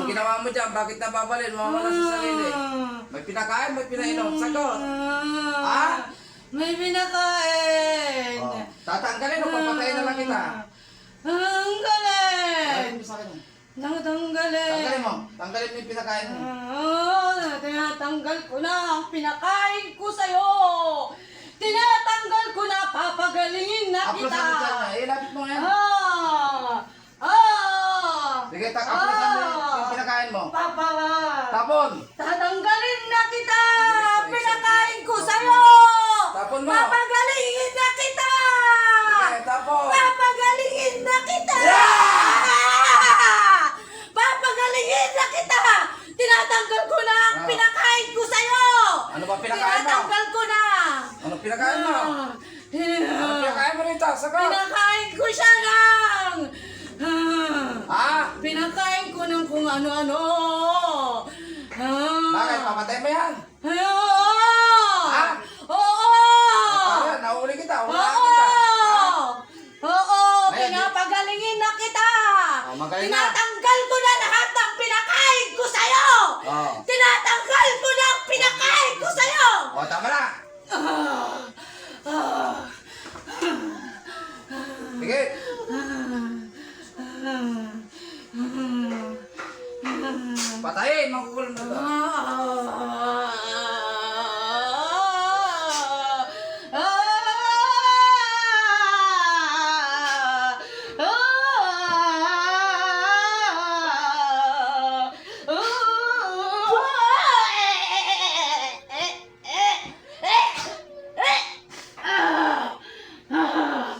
Anong ginawa mo dyan? Bakit nababalin? Mawawala sa sarili. May pinakain, may pinainom. Sagot. Ha? May pinakain. Oh. Tatanggalin o papatayin na lang kita. Ang galing. Tanggalin mo sa akin. Natanggalin. Tanggalin mo. Tanggalin mo yung pinakain mo. Tinatanggal ko na ang pinakain ko sa'yo. Tinatanggal ko na, papagalingin na Aplos kita. ang tiyan niya. Ilapit mo ngayon. Sige, aplasan mo yung pinakain mo. Papa. Tapon. Tatanggalin na kita. Pinakain ko sa'yo. Tapon mo. Papagalingin na kita. Sige, tapon. Papagalingin na kita. Papagalingin na kita. Tinatanggal ko na ang pinakain ko sa'yo. Ano ba pinakain mo? Tinatanggal ko na. Ano pinakain mo? Ano pinakain mo rito? Sagot. Pinakain ko siya ng... Ha? Pinakain ko ng kung ano-ano. Bakit? Pamatay mo yan? Ha? Oo! Parang, nahuli kita. Hulaan kita. Ha? Oo! Ngayon, Pinapagalingin na kita! Oh, magaling na. Tinatanggal ko na lahat ng pinakain ko sa'yo! Oh. Tinatanggal ko na ang pinakain ko sa'yo! O, tama na. Sige. Patayin. Makukulam na ito.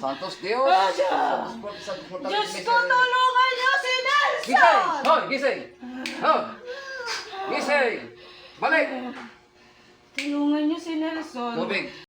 Santos Dios. Diyos ko, tulungan niyo si Nelson! Gising! Hoy, gising! Hoy! Gising! Balik! Tulungan niyo si Nelson. Tubig.